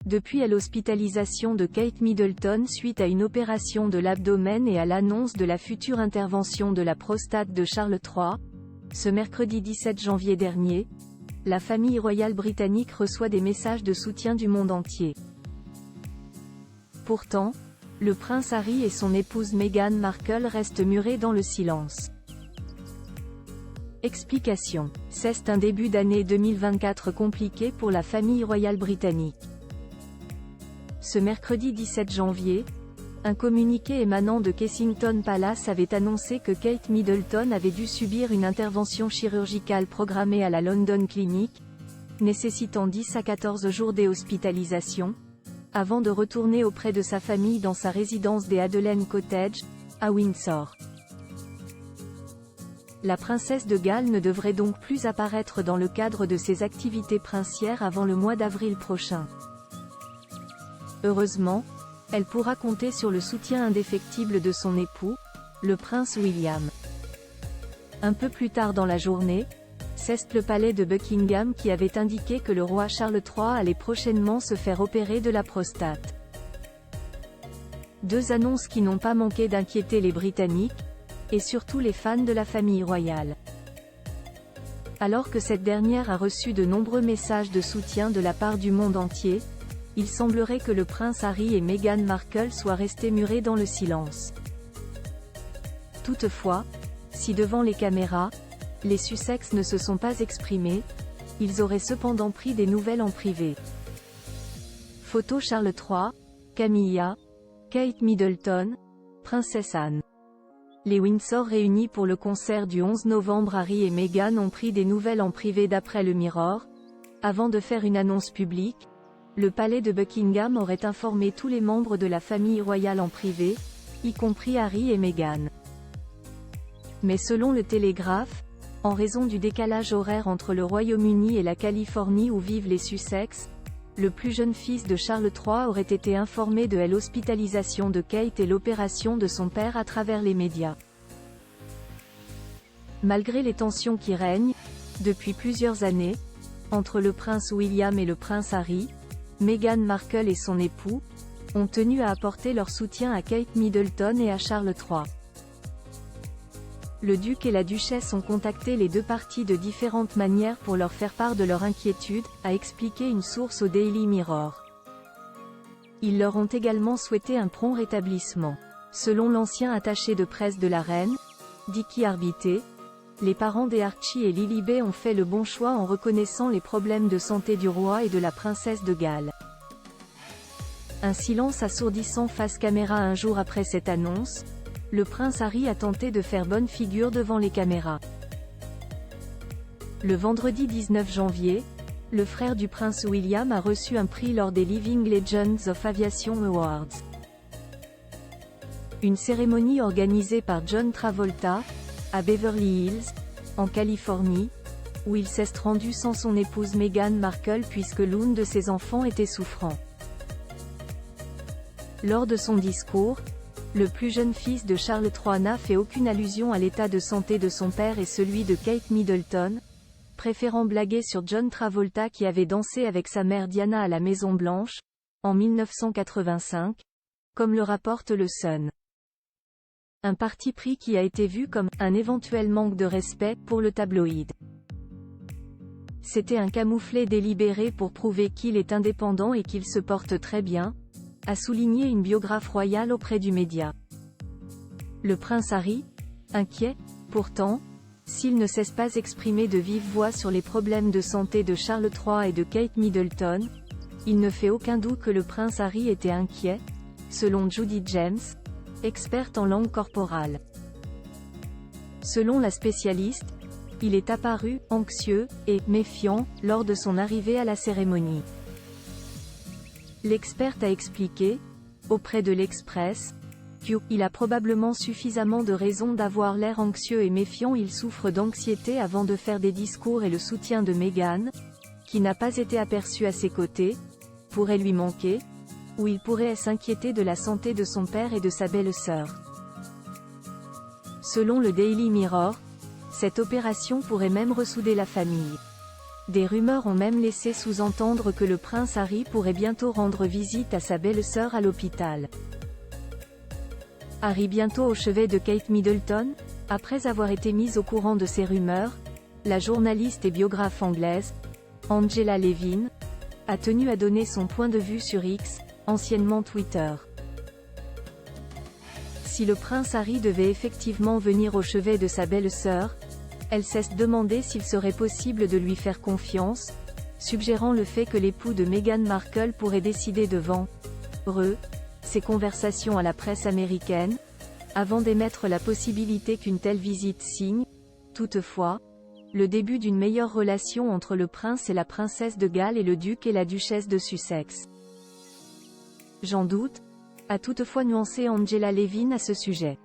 Depuis l'hospitalisation de Kate Middleton suite à une opération de l'abdomen et à l'annonce de la future intervention de la prostate de Charles III, ce mercredi 17 janvier dernier, la famille royale britannique reçoit des messages de soutien du monde entier. Pourtant, le prince Harry et son épouse Meghan Markle restent murés dans le silence. Explication. C'est un début d'année 2024 compliqué pour la famille royale britannique. Ce mercredi 17 janvier, un communiqué émanant de Kensington Palace avait annoncé que Kate Middleton avait dû subir une intervention chirurgicale programmée à la London Clinic, nécessitant 10 à 14 jours d'hospitalisation, avant de retourner auprès de sa famille dans sa résidence des Adelaide Cottage, à Windsor. La princesse de Galles ne devrait donc plus apparaître dans le cadre de ses activités princières avant le mois d'avril prochain. Heureusement, elle pourra compter sur le soutien indéfectible de son époux, le prince William. Un peu plus tard dans la journée, c'est le palais de Buckingham qui avait indiqué que le roi Charles III allait prochainement se faire opérer de la prostate. Deux annonces qui n'ont pas manqué d'inquiéter les Britanniques, et surtout les fans de la famille royale. Alors que cette dernière a reçu de nombreux messages de soutien de la part du monde entier, il semblerait que le prince Harry et Meghan Markle soient restés murés dans le silence. Toutefois, si devant les caméras, les Sussex ne se sont pas exprimés, ils auraient cependant pris des nouvelles en privé. Photo Charles III, Camilla, Kate Middleton, Princesse Anne. Les Windsor réunis pour le concert du 11 novembre. Harry et Meghan ont pris des nouvelles en privé d'après le Mirror. Avant de faire une annonce publique, le palais de Buckingham aurait informé tous les membres de la famille royale en privé, y compris Harry et Meghan. Mais selon le Télégraphe, en raison du décalage horaire entre le Royaume-Uni et la Californie où vivent les Sussex, le plus jeune fils de Charles III aurait été informé de l'hospitalisation de Kate et l'opération de son père à travers les médias. Malgré les tensions qui règnent, depuis plusieurs années, entre le prince William et le prince Harry, Meghan Markle et son époux ont tenu à apporter leur soutien à Kate Middleton et à Charles III. Le duc et la duchesse ont contacté les deux parties de différentes manières pour leur faire part de leur inquiétude, a expliqué une source au Daily Mirror. Ils leur ont également souhaité un prompt rétablissement. Selon l'ancien attaché de presse de la reine, Dickie Arbité, les parents des Archie et Lilibet ont fait le bon choix en reconnaissant les problèmes de santé du roi et de la princesse de Galles. Un silence assourdissant face caméra. Un jour après cette annonce, le prince Harry a tenté de faire bonne figure devant les caméras. Le vendredi 19 janvier, le frère du prince William a reçu un prix lors des Living Legends of Aviation Awards. Une cérémonie organisée par John Travolta, à Beverly Hills, en Californie, où il s'est rendu sans son épouse Meghan Markle puisque l'un de ses enfants était souffrant. Lors de son discours, le plus jeune fils de Charles III n'a fait aucune allusion à l'état de santé de son père et celui de Kate Middleton, préférant blaguer sur John Travolta qui avait dansé avec sa mère Diana à la Maison Blanche, en 1985, comme le rapporte le Sun. Un parti pris qui a été vu comme un éventuel manque de respect pour le tabloïd. C'était un camouflet délibéré pour prouver qu'il est indépendant et qu'il se porte très bien, a souligné une biographe royale auprès du média. Le prince Harry, inquiet, pourtant, s'il ne cesse pas d'exprimer de vive voix sur les problèmes de santé de Charles III et de Kate Middleton, il ne fait aucun doute que le prince Harry était inquiet, selon Judy James, experte en langue corporale. Selon la spécialiste, il est apparu anxieux et méfiant lors de son arrivée à la cérémonie. L'experte a expliqué, auprès de l'Express, qu'il a probablement suffisamment de raisons d'avoir l'air anxieux et méfiant. Il souffre d'anxiété avant de faire des discours et le soutien de Meghan, qui n'a pas été aperçu à ses côtés, pourrait lui manquer, ou il pourrait s'inquiéter de la santé de son père et de sa belle-sœur. Selon le Daily Mirror, cette opération pourrait même ressouder la famille. Des rumeurs ont même laissé sous-entendre que le prince Harry pourrait bientôt rendre visite à sa belle-sœur à l'hôpital. Harry bientôt au chevet de Kate Middleton? Après avoir été mise au courant de ces rumeurs, la journaliste et biographe anglaise, Angela Levin, a tenu à donner son point de vue sur X, anciennement Twitter. Si le prince Harry devait effectivement venir au chevet de sa belle-sœur, elle cesse demander s'il serait possible de lui faire confiance, suggérant le fait que l'époux de Meghan Markle pourrait décider devant eux ces conversations à la presse américaine, avant d'émettre la possibilité qu'une telle visite signe, toutefois, le début d'une meilleure relation entre le prince et la princesse de Galles et le duc et la duchesse de Sussex. J'en doute, a toutefois nuancé Angela Levin à ce sujet.